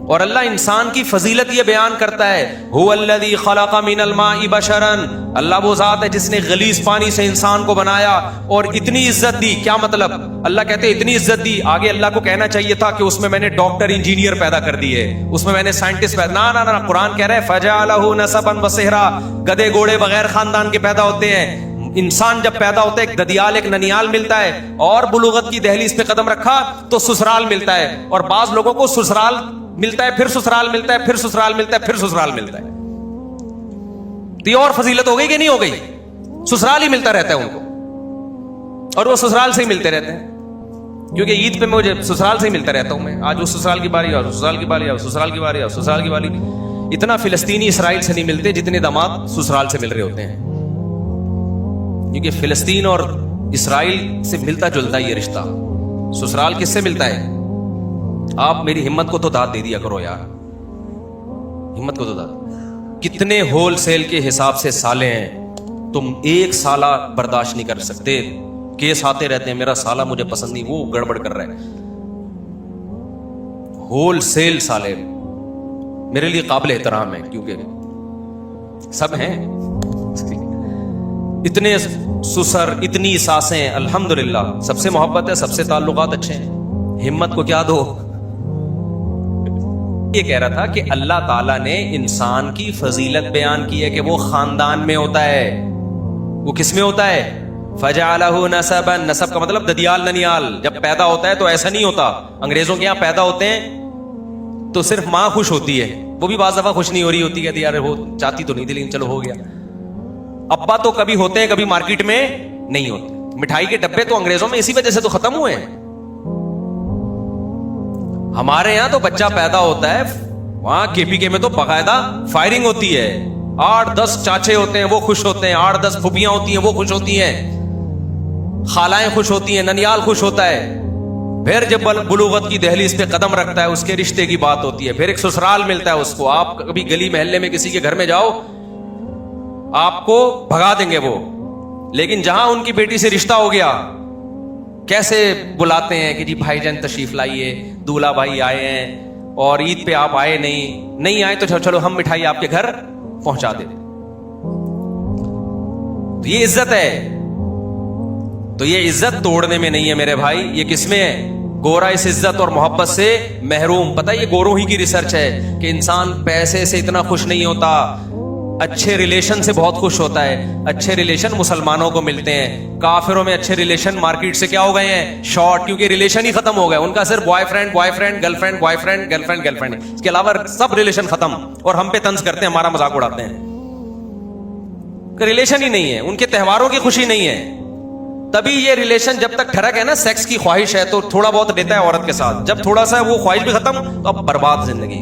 [SPEAKER 1] اور اللہ انسان کی فضیلت یہ بیان کرتا ہے, هو الذی خلق من الماء بشرا, اللہ وہ ذات ہے جس نے غلیظ پانی سے انسان کو بنایا اور اتنی عزت دی. کیا مطلب؟ اللہ کہتے ہیں اتنی عزت دی, آگے اللہ کو کہنا چاہیے تھا کہ اس میں میں نے ڈاکٹر انجینئر پیدا کر دیے, اس میں میں نے سائنٹسٹ پیدا, نہ قرآن کہہ رہا ہے فجعلہ نسبا وصہرا, گدے گھوڑے بغیر خاندان کے پیدا ہوتے ہیں. انسان جب پیدا ہوتا ہے ایک ددیال ایک ننیال ملتا ہے, اور بلوغت کی دہلیز پہ قدم رکھا تو سسرال ملتا ہے, اور بعض لوگوں کو سسرال ملتا ہے, پھر سسرال ملتا ہے, پھر سسرال ملتا ہے, پھر سسرال ملتا ہے. تو یہ اور فضیلت ہو گئی کہ نہیں ہو گئی؟ سسرال ہی ملتا رہتا ہے ان کو, اور وہ سسرال سے ہی ملتے رہتے ہیں, کیونکہ عید پہ مجھے سسرال سے ہی ملتا رہتا ہوں میں. آج وہ سسرال کی باری, اور سسرال کی باری, اور سسرال کی باری, اور سسرال کی باری. اتنا فلسطینی اسرائیل سے نہیں ملتے جتنے داماد سسرال سے مل رہے ہوتے ہیں, کیونکہ فلسطین اور اسرائیل سے ملتا جلتا یہ رشتہ. سسرال کس سے ملتا ہے؟ آپ میری ہمت کو تو داد دے دیا کرو یار, ہمت کو تو داد. کتنے ہول سیل کے حساب سے سالے ہیں, تم ایک سالہ برداشت نہیں کر سکتے. کیس آتے رہتے ہیں, میرا سالہ مجھے پسند نہیں, وہ گڑبڑ کر رہا ہے. ہول سیل سالے میرے لیے قابل احترام ہے, کیونکہ سب ہیں اتنے سسر, اتنی ساسیں, الحمدللہ سب سے محبت ہے, سب سے تعلقات اچھے ہیں. ہمت کو کیا دو. یہ کہہ رہا تھا کہ اللہ تعالیٰ نے انسان کی فضیلت بیان کی ہے کہ وہ خاندان میں ہوتا ہے. وہ کس میں ہوتا ہے؟ فجعلہ نسبا, نسب کا مطلب ددیال ننیال. جب پیدا ہوتا ہے تو ایسا نہیں ہوتا, انگریزوں کے یہاں پیدا ہوتے ہیں تو صرف ماں خوش ہوتی ہے, وہ بھی بعض دفعہ خوش نہیں ہو رہی ہوتی, کہتی یار وہ چاہتی تو نہیں تھی لیکن چلو ہو گیا. ابا تو کبھی ہوتے ہیں, کبھی مارکیٹ میں نہیں ہوتے. مٹھائی کے ڈبے تو انگریزوں میں اسی وجہ سے تو ختم ہوئے ہیں. ہمارے یہاں تو بچہ پیدا ہوتا ہے, وہاں کے پی کے میں تو باقاعدہ فائرنگ ہوتی ہے. 8-10 چاچے ہوتے ہیں وہ خوش ہوتے ہیں, 8-10 پھوپھیاں ہوتی ہیں وہ خوش ہوتی ہیں, خالائیں خوش ہوتی ہیں, ننیال خوش ہوتا ہے. پھر جب بلوغت کی دہلیز پہ قدم رکھتا ہے اس کے رشتے کی بات ہوتی ہے, پھر ایک سسرال ملتا ہے اس کو. آپ کبھی گلی محلے میں کسی کے گھر میں جاؤ, آپ کو بھگا دیں گے وہ, لیکن جہاں ان کی بیٹی سے رشتہ ہو گیا کیسے بلاتے ہیں کہ جی بھائی جان تشریف لائیے, دولہا بھائی آئے ہیں, اور عید پہ آپ آئے نہیں آئے تو چلو ہم مٹھائی آپ کے گھر پہنچا دیں. تو یہ عزت ہے. تو یہ عزت توڑنے میں نہیں ہے میرے بھائی, یہ کس میں ہے؟ گورا اس عزت اور محبت سے محروم. پتہ ہے یہ گوروں ہی کی ریسرچ ہے کہ انسان پیسے سے اتنا خوش نہیں ہوتا, اچھے ریلیشن سے بہت خوش ہوتا ہے. اچھے ریلیشن مسلمانوں کو ملتے ہیں, کافروں میں اچھے ریلیشن مارکیٹ سے کیا ہو گئے ہیں؟ شارٹ, کیونکہ ریلیشن ہی ختم ہو گئے. ان کا صرف boyfriend girlfriend, boyfriend girlfriend girlfriend, اس کے علاوہ سب ریلیشن ختم. اور ہم پہ طنز کرتے ہیں, ہمارا مذاق اڑاتے ہیں. ریلیشن ہی نہیں ہے, ان کے تہواروں کی خوشی نہیں ہے. تبھی یہ ریلیشن جب تک ٹھڑک ہے نا, سیکس کی خواہش ہے تو تھوڑا بہت دیتا ہے عورت کے ساتھ, جب تھوڑا سا وہ خواہش بھی ختم تو اب برباد زندگی.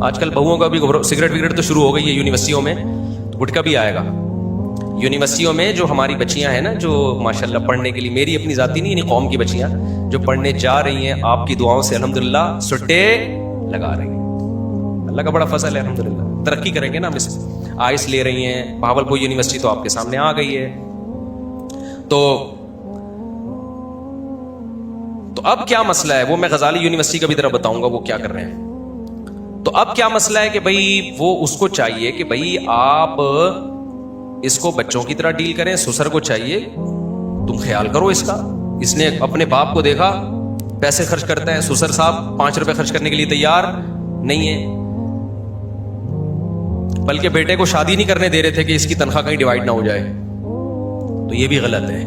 [SPEAKER 1] آج کل بہوؤں کا بھی سگریٹ وگریٹ تو شروع ہو گئی ہے یونیورسٹیوں میں, تو گٹکا بھی آئے گا یونیورسٹیوں میں. جو ہماری بچیاں ہیں نا جو ماشاءاللہ پڑھنے کے لیے, میری اپنی ذاتی نہیں, یعنی قوم کی بچیاں جو پڑھنے جا رہی ہیں, آپ کی دعاؤں سے الحمدللہ سٹے لگا رہی ہیں. اللہ کا بڑا فضل ہے الحمدللہ. ترقی کریں گے نا, ہم اس آئس لے رہی ہیں, بہاولپور یونیورسٹی تو آپ کے سامنے آ گئی ہے. تو اب کیا مسئلہ ہے, وہ میں غزالی یونیورسٹی کا بھی طرح بتاؤں گا وہ کیا کر رہے ہیں. تو اب کیا مسئلہ ہے کہ بھائی وہ اس کو چاہیے کہ بھائی آپ اس کو بچوں کی طرح ڈیل کریں, سسر کو چاہیے تم خیال کرو اس کا. اس نے اپنے باپ کو دیکھا پیسے خرچ کرتا ہے, سسر صاحب 5 روپے خرچ کرنے کے لیے تیار نہیں ہے, بلکہ بیٹے کو شادی نہیں کرنے دے رہے تھے کہ اس کی تنخواہ کہیں ڈیوائڈ نہ ہو جائے. تو یہ بھی غلط ہے.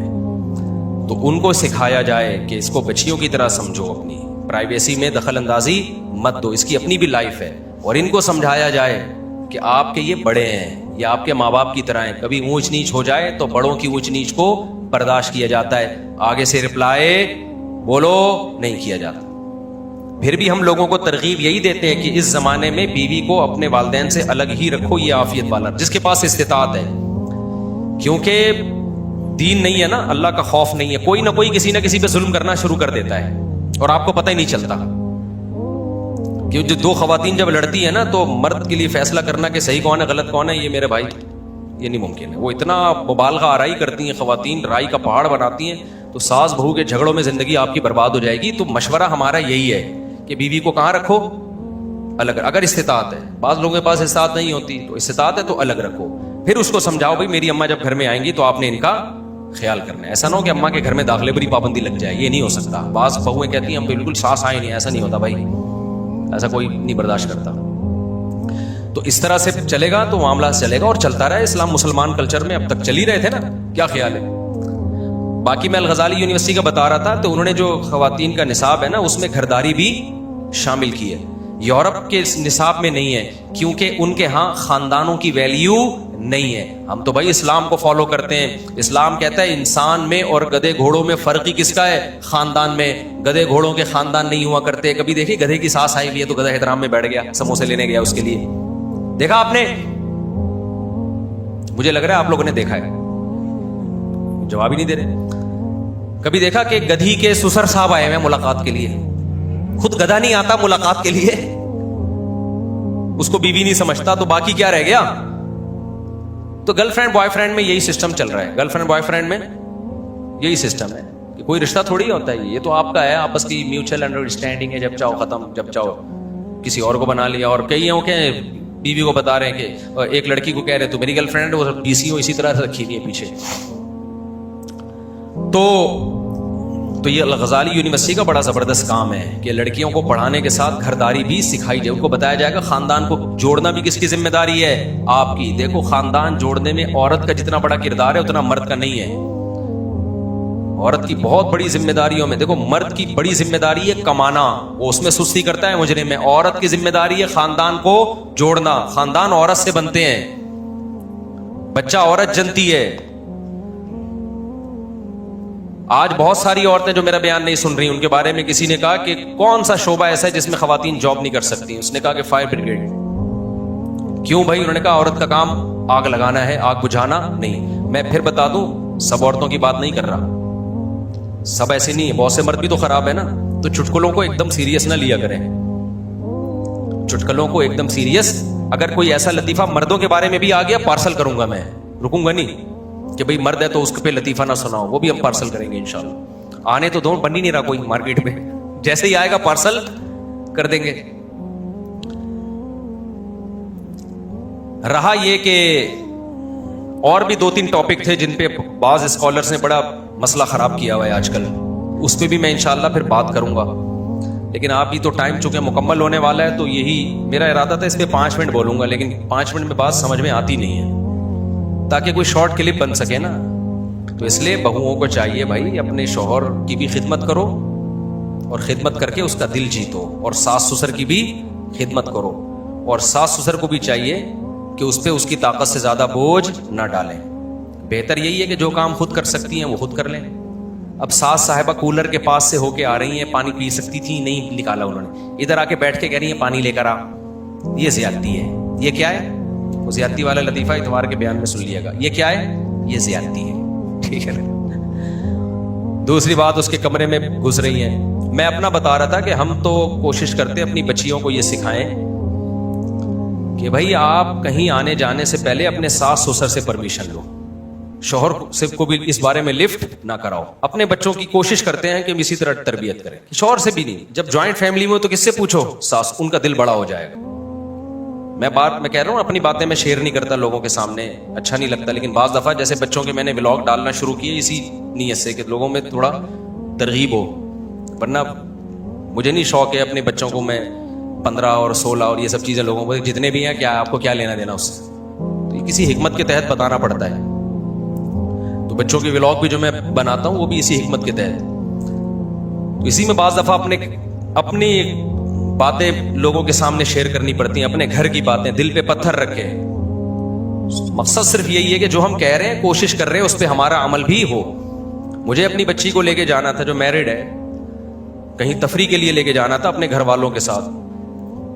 [SPEAKER 1] تو ان کو سکھایا جائے کہ اس کو بچیوں کی طرح سمجھو, اپنی پرائیویسی میں دخل اندازی مت دو, اس کی اپنی بھی لائف ہے. اور ان کو سمجھایا جائے کہ آپ کے یہ بڑے ہیں, یا آپ کے ماں باپ کی طرح ہیں, کبھی اونچ نیچ ہو جائے تو بڑوں کی اونچ نیچ کو برداشت کیا جاتا ہے, آگے سے رپلائی بولو نہیں کیا جاتا. پھر بھی ہم لوگوں کو ترغیب یہی دیتے ہیں کہ اس زمانے میں بیوی کو اپنے والدین سے الگ ہی رکھو, یہ عافیت والا جس کے پاس استطاعت ہے. کیونکہ دین نہیں ہے نا, اللہ کا خوف نہیں ہے, کوئی نہ کوئی کسی نہ کسی پہ ظلم کرنا شروع کر دیتا ہے اور آپ کو پتہ ہی نہیں چلتا. کہ جو 2 خواتین جب لڑتی ہیں نا تو مرد کے لیے فیصلہ کرنا کہ صحیح کون ہے غلط کون ہے, یہ میرے بھائی یہ نہیں ممکن ہے. وہ اتنا مبالغہ آرائی کرتی ہیں خواتین, رائی کا پہاڑ بناتی ہیں, تو ساس بہو کے جھگڑوں میں زندگی آپ کی برباد ہو جائے گی. تو مشورہ ہمارا یہی ہے کہ بیوی کو کہاں رکھو, الگ, اگر استطاعت ہے. بعض لوگوں کے پاس استطاعت نہیں ہوتی, تو استطاعت ہے تو الگ رکھو. پھر اس کو سمجھاؤ بھائی میری اماں جب گھر میں آئیں گی تو آپ نے ان کا خیال کرنا ہے. ایسا نہ ہو کہ اماں کے گھر میں داخلے پر ہی پابندی لگ جائے, یہ نہیں ہو سکتا. بعض بہویں کہتی ہیں ہم بالکل ساس آئے نہیں, ایسا نہیں ہوتا بھائی, ایسا کوئی نہیں برداشت کرتا. تو اس طرح سے چلے گا تو معاملہ چلے گا اور چلتا رہا. اسلام مسلمان کلچر میں اب تک چل ہی رہے تھے نا, کیا خیال ہے. باقی میں الغزالی یونیورسٹی کا بتا رہا تھا, تو انہوں نے جو خواتین کا نصاب ہے نا اس میں گھرداری بھی شامل کی ہے. یورپ کے نصاب میں نہیں ہے, کیونکہ ان کے ہاں خاندانوں کی ویلیو نہیں ہے. ہم تو بھائی اسلام کو فالو کرتے ہیں. اسلام کہتا ہے انسان میں اور گدھے گھوڑوں میں فرق ہی کس کا ہے, خاندان میں. گدھے گھوڑوں کے خاندان نہیں ہوا کرتے. کبھی دیکھیے گدھے کی ساس آئی ہوئی ہے تو گدھا احترام میں بیٹھ گیا, سموسے لینے گیا اس کے لیے, دیکھا آپ نے؟ مجھے لگ رہا ہے آپ لوگوں نے دیکھا ہے, جواب ہی نہیں دے رہے. کبھی دیکھا کہ گدھی کے سسر صاحب آئے ہیں ملاقات کے لیے, خود گدھا نہیں آتا ملاقات کے لیے, اس کو بیوی نہیں سمجھتا, تو باقی کیا رہ گیا؟ تو گرل فرینڈ بوائے فرینڈ میں یہی سسٹم چل رہا ہے. گرل فرینڈ بوائے فرینڈ میں یہی سسٹم ہے کہ کوئی رشتہ تھوڑی ہوتا ہے, یہ تو آپ کا ہے آپس کی میوچل انڈرسٹینڈنگ ہے, جب چاہو ختم, جب چاہو کسی اور کو بنا لیا. اور کئی ہیں کہ بیوی کو بتا رہے ہیں کہ ایک لڑکی کو کہہ رہے تو میری گرل فرینڈ وہ ڈی اسی طرح سے رکھی ہوئی ہے پیچھے. تو یہ الغزالی یونیورسٹی کا بڑا زبردست کام ہے کہ لڑکیوں کو پڑھانے کے ساتھ گھرداری بھی سکھائی جائے. ان کو بتایا جائے گا خاندان کو جوڑنا بھی کس کی ذمہ داری ہے, آپ کی. دیکھو خاندان جوڑنے میں عورت کا جتنا بڑا کردار ہے اتنا مرد کا نہیں ہے. عورت کی بہت بڑی ذمہ داریوں میں دیکھو, مرد کی بڑی ذمہ داری ہے کمانا, وہ اس میں سستی کرتا ہے مجرم میں. عورت کی ذمہ داری ہے خاندان کو جوڑنا. خاندان عورت سے بنتے ہیں, بچہ عورت جنتی ہے. آج بہت ساری عورتیں جو میرا بیان نہیں سن رہی, ان کے بارے میں کسی نے کہا کہ کون سا شعبہ ایسا ہے جس میں خواتین جاب نہیں کر سکتی. اس نے کہا کہ فائر بریگیڈ. کیوں بھائی؟ انہوں نے کہا عورت کا کام آگ لگانا ہے, آگ بجھانا نہیں. میں پھر بتا دوں, سب عورتوں کی بات نہیں کر رہا, سب ایسے نہیں ہے, بہت سے مرد بھی تو خراب ہے نا. تو چٹکلوں کو ایک دم سیریس نہ لیا کریں, چٹکلوں کو ایک دم سیریس. اگر کوئی ایسا لطیفہ مردوں کے بارے میں بھی آ گیا پارسل کروں گا, میں رکوں گا نہیں کہ بھئی مرد ہے تو اس پہ لطیفہ نہ سناؤ, وہ بھی ہم پارسل کریں گے انشاءاللہ. آنے تو دو, بن ہی نہیں رہا کوئی مارکیٹ میں, جیسے ہی آئے گا پارسل کر دیں گے. رہا یہ کہ اور بھی 2-3 ٹاپک تھے جن پہ بعض اسکالرز نے بڑا مسئلہ خراب کیا ہوا ہے آج کل, اس پہ بھی میں انشاءاللہ پھر بات کروں گا. لیکن آپ کی تو ٹائم چونکہ مکمل ہونے والا ہے, تو یہی میرا ارادہ تھا, اس پہ 5 منٹ بولوں گا, لیکن 5 منٹ میں بات سمجھ میں آتی نہیں ہے, تاکہ کوئی شارٹ کلپ بن سکے نا. تو اس لیے بہوؤں کو چاہیے بھائی اپنے شوہر کی بھی خدمت کرو, اور خدمت کر کے اس کا دل جیتو, اور ساس سسر کی بھی خدمت کرو. اور ساس سسر کو بھی چاہیے کہ اس پہ اس کی طاقت سے زیادہ بوجھ نہ ڈالیں. بہتر یہی ہے کہ جو کام خود کر سکتی ہیں وہ خود کر لیں. اب ساس صاحبہ کولر کے پاس سے ہو کے آ رہی ہیں, پانی پی سکتی تھی نہیں, نکالا انہوں نے, ادھر آ کے بیٹھ کے کہہ رہی ہیں پانی لے کر آ. یہ زیادتی ہے. یہ کیا ہے؟ وہ زیادتی والا لطیفہ اتوار کے بیان میں سن لیے گا. یہ کیا ہے؟ یہ زیادتی ہے. ٹھیک ہے. دوسری بات اس کے کمرے میں گھس رہی ہے. میں اپنا بتا رہا تھا کہ ہم تو کوشش کرتے اپنی بچیوں کو یہ سکھائیں کہ بھائی آپ کہیں آنے جانے سے پہلے اپنے ساس سسر سے پرمیشن لو. شوہر سے کو بھی اس بارے میں لفٹ نہ کراؤ. اپنے بچوں کی کوشش کرتے ہیں کہ ہم اسی طرح تربیت کریں. شوہر سے بھی نہیں. جب جوائنٹ فیملی میں ہو تو کس سے پوچھو؟ ساس. ان کا دل بڑا ہو جائے گا. میں کہہ رہا ہوں اپنی باتیں میں شیئر نہیں کرتا لوگوں کے سامنے, اچھا نہیں لگتا, لیکن بعض دفعہ جیسے بچوں کے میں نے ولاگ ڈالنا شروع کیے اسی نیت سے کہ لوگوں میں تھوڑا ترغیب ہو. ورنہ مجھے نہیں شوق ہے اپنے بچوں کو میں 15 اور 16 اور یہ سب چیزیں لوگوں کو جتنے بھی ہیں کیا آپ کو کیا لینا دینا اس سے. تو یہ کسی حکمت کے تحت بتانا پڑتا ہے. تو بچوں کے ولاگ بھی جو میں بناتا ہوں وہ بھی اسی حکمت کے تحت. تو اسی میں بعض دفعہ اپنی باتیں لوگوں کے سامنے شیئر کرنی پڑتی ہیں, اپنے گھر کی باتیں, دل پہ پتھر رکھے. مقصد صرف یہی ہے کہ جو ہم کہہ رہے ہیں کوشش کر رہے ہیں اس پہ ہمارا عمل بھی ہو. مجھے اپنی بچی کو لے کے جانا تھا جو میرڈ ہے, کہیں تفریح کے لیے لے کے جانا تھا اپنے گھر والوں کے ساتھ.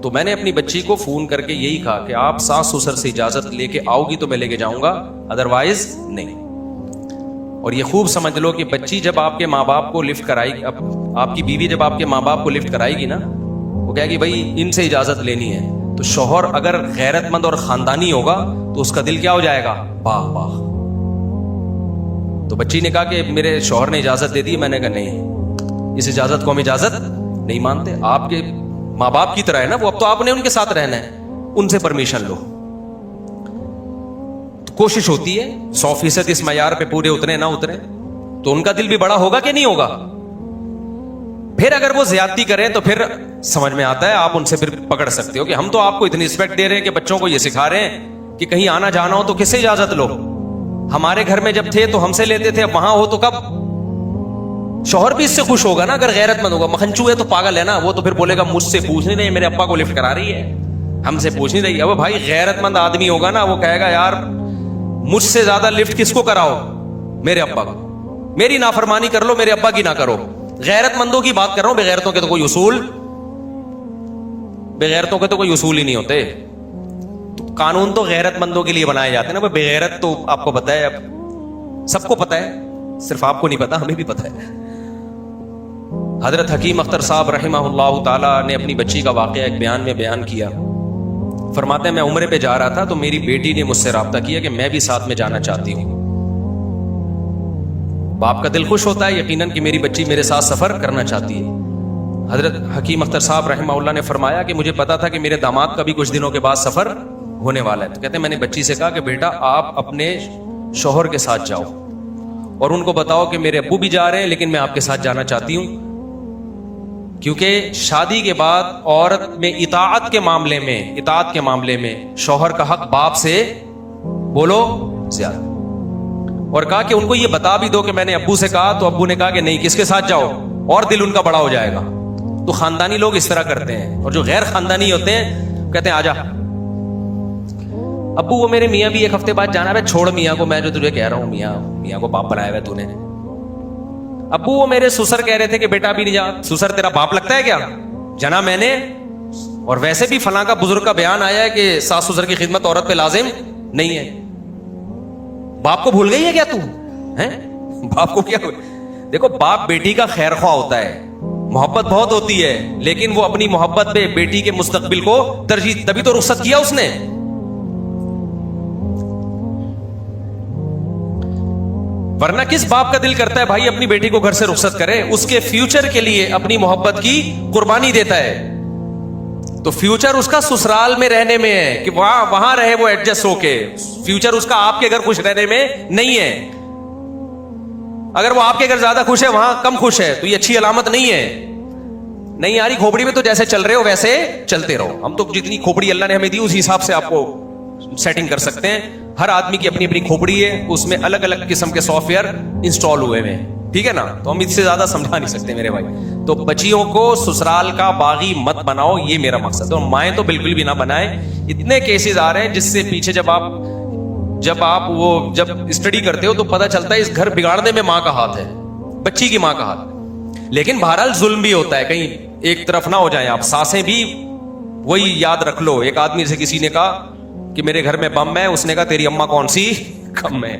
[SPEAKER 1] تو میں نے اپنی بچی کو فون کر کے یہی کہا کہ آپ ساس سسر سے اجازت لے کے آؤ گی تو میں لے کے جاؤں گا, ادروائز نہیں. اور یہ خوب سمجھ لو کہ بچی جب آپ کے ماں باپ کو لفٹ کرائے گی, آپ کی بیوی جب آپ کے ماں باپ کو لفٹ کرائے گی نا, وہ کہے گی بھائی ان سے اجازت لینی ہے. تو شوہر اگر غیرت مند اور خاندانی ہوگا تو اس کا دل کیا ہو جائے گا؟ باغ باغ. تو بچی نے کہا کہ میرے شوہر نے اجازت دے دی. میں نے کہا نہیں, اس اجازت کو ہم اجازت نہیں مانتے. آپ کے ماں باپ کی طرح ہے نا وہ, اب تو آپ نے ان کے ساتھ رہنا ہے, ان سے پرمیشن لو. تو کوشش ہوتی ہے 100% اس معیار پہ پورے اترے نہ اترے, تو ان کا دل بھی بڑا ہوگا کہ نہیں ہوگا. پھر اگر وہ زیادتی کریں تو پھر سمجھ میں آتا ہے, آپ ان سے پھر پکڑ سکتے ہو کہ ہم تو آپ کو اتنی رسپیکٹ دے رہے ہیں کہ بچوں کو یہ سکھا رہے ہیں کہ کہیں آنا جانا ہو تو کس سے اجازت لو. ہمارے گھر میں جب تھے تو ہم سے لیتے تھے, اب وہاں ہو تو کب. شوہر بھی اس سے خوش ہوگا نا اگر غیرت مند ہوگا. مکھنچو ہے تو پاگل ہے نا, وہ تو پھر بولے گا مجھ سے پوچھ نہیں رہی, میرے ابا کو لفٹ کرا رہی ہے, ہم سے پوچھ نہیں رہی. اب بھائی غیرت مند آدمی ہوگا نا, وہ کہے گا یار مجھ سے زیادہ لفٹ کس کو کراؤ؟ میرے ابا کو. میری نافرمانی کر لو, میرے ابا کی نہ کرو. غیرت مندوں کی بات کر رہا ہوں, بغیرتوں کے تو کوئی اصول, بغیرتوں کے تو کوئی اصول ہی نہیں ہوتے. قانون تو غیرت مندوں کے لیے بنائے جاتے ہیں نا. بغیرت تو آپ کو پتا ہے, اب سب کو پتا ہے, صرف آپ کو نہیں پتا, ہمیں بھی پتا ہے. حضرت حکیم اختر صاحب رحمہ اللہ تعالی نے اپنی بچی کا واقعہ ایک بیان میں بیان کیا. فرماتے ہیں میں عمرے پہ جا رہا تھا تو میری بیٹی نے مجھ سے رابطہ کیا کہ میں بھی ساتھ میں جانا چاہتی ہوں. باپ کا دل خوش ہوتا ہے یقیناً کہ میری بچی میرے ساتھ سفر کرنا چاہتی ہے. حضرت حکیم اختر صاحب رحمہ اللہ نے فرمایا کہ مجھے پتا تھا کہ میرے داماد کا بھی کچھ دنوں کے بعد سفر ہونے والا ہے. تو کہتے ہیں میں نے بچی سے کہا کہ بیٹا آپ اپنے شوہر کے ساتھ جاؤ اور ان کو بتاؤ کہ میرے ابو بھی جا رہے ہیں لیکن میں آپ کے ساتھ جانا چاہتی ہوں, کیونکہ شادی کے بعد عورت میں اطاعت کے معاملے میں شوہر کا حق باپ سے بولو زیادہ. اور کہا کہ ان کو یہ بتا بھی دو کہ میں نے ابو سے کہا, تو ابو نے کہا کہ نہیں, کس کے ساتھ جاؤ, اور دل ان کا بڑا ہو جائے گا. تو خاندانی لوگ اس طرح کرتے ہیں, اور جو غیر خاندانی ہوتے ہیں کہتے ہیں آجا ابو, وہ میرے میاں بھی ایک ہفتے بعد جانا ہے, چھوڑ میاں کو, میں جو تجھے کہہ رہا ہوں میاں کو باپ بنایا ہوا ہے تو نے. ابو وہ میرے سسر کہہ رہے تھے کہ بیٹا بھی نہیں جا. سسر تیرا باپ لگتا ہے کیا؟ جنا میں نے, اور ویسے بھی فلاں کا بزرگ کا بیان آیا ہے کہ ساس سسر کی خدمت عورت پہ لازم نہیں ہے. باپ کو بھول گئی ہے کیا تو ہیں؟ باپ کو کیا, دیکھو باپ بیٹی کا خیر خواہ ہوتا ہے, محبت بہت ہوتی ہے, لیکن وہ اپنی محبت پہ بیٹی کے مستقبل کو ترجیح, تبھی تو رخصت کیا اس نے. ورنہ کس باپ کا دل کرتا ہے بھائی اپنی بیٹی کو گھر سے رخصت کرے, اس کے فیوچر کے لیے اپنی محبت کی قربانی دیتا ہے. تو فیوچر اس کا سسرال میں رہنے میں ہے کہ وہاں رہے وہ ایڈجسٹ ہو کے, فیوچر اس کا آپ کے گھر خوش رہنے میں نہیں ہے. اگر وہ آپ کے گھر زیادہ خوش ہے وہاں کم خوش ہے تو یہ اچھی علامت نہیں ہے. نہیں یاری کھوپڑی میں تو جیسے چل رہے ہو ویسے چلتے رہو, ہم تو جتنی کھوپڑی اللہ نے ہمیں دی اس حساب سے آپ کو سیٹنگ کر سکتے ہیں. ہر آدمی کی اپنی اپنی کھوپڑی ہے, اس میں الگ الگ قسم کے سافٹ ویئر انسٹال ہوئے ہیں, ٹھیک ہے نا. تو ہم اس سے زیادہ سمجھا نہیں سکتے میرے بھائی. تو بچیوں کو سسرال کا باغی مت بناؤ, یہ میرا مقصد ہے. اور مائیں تو بالکل بھی نہ بنائیں. اتنے کیسز آ رہے ہیں جس سے پیچھے جب آپ اسٹڈی کرتے ہو تو پتہ چلتا ہے اس گھر بگاڑنے میں ماں کا ہاتھ ہے, بچی کی ماں کا ہاتھ. لیکن بہرحال ظلم بھی ہوتا ہے, کہیں ایک طرف نہ ہو جائیں آپ. ساسیں بھی وہی یاد رکھ لو. ایک آدمی سے کسی نے کہا کہ میرے گھر میں بم ہے, اس نے کہا تیری اماں کون سی کم ہے.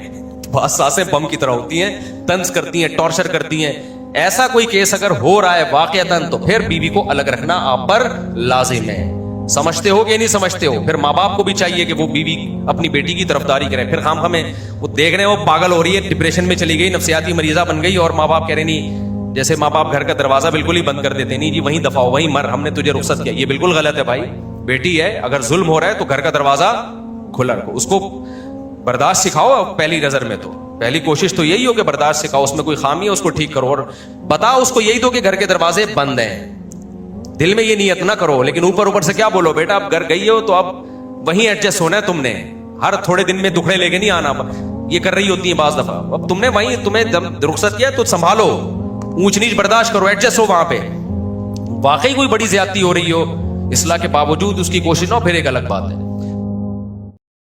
[SPEAKER 1] بہت ساسیں بم کی طرح ہوتی ہیں, طنز کرتی ہیں, ٹارچر کرتی ہیں. ایسا کوئی کیس اگر ہو رہا ہے واقعتاً تو پھر بیوی کو الگ رکھنا آپ پر لازم ہے. سمجھتے ہو کہ نہیں سمجھتے ہو؟ پھر ماں باپ کو بھی چاہیے کہ وہ بیوی اپنی بیٹی کی طرفداری کرے. پھر خام ہمیں وہ دیکھ رہے ہیں وہ پاگل ہو رہی ہے, ڈپریشن میں چلی گئی, نفسیاتی مریضہ بن گئی, اور ماں باپ کہہ رہے نہیں, جیسے ماں باپ گھر کا دروازہ بالکل ہی بند کر دیتے, نہیں جی وہیں دفع ہو, وہیں مر, ہم نے تجھے رخصت کیا. یہ بالکل غلط ہے بھائی. بیٹی ہے, اگر ظلم ہو رہا ہے تو گھر کا دروازہ کھلا رکھو, اس کو برداشت سکھاؤ. پہلی نظر میں تو پہلی کوشش تو یہی ہو کہ برداشت سکھاؤ, اس میں کوئی خامی ہے اس کو ٹھیک کرو, اور بتاؤ اس کو یہی دو کہ گھر کے دروازے بند ہیں. دل میں یہ نیت نہ کرو, لیکن اوپر اوپر سے کیا بولو, بیٹا اب گھر گئی ہو تو اب وہیں ایڈجسٹ ہونا ہے تم نے, ہر تھوڑے دن میں دکھڑے لے کے نہیں آنا. یہ کر رہی ہوتی ہیں بعض دفعہ, اب تم نے وہیں تمہیں رخصت کیا تو سنبھالو, اونچ نیچ برداشت کرو, ایڈجسٹ ہو وہاں پہ. واقعی کوئی بڑی زیادتی ہو رہی ہو, اصلاح کے باوجود اس کی کوشش نہ ہو, پھر ایک الگ بات ہے.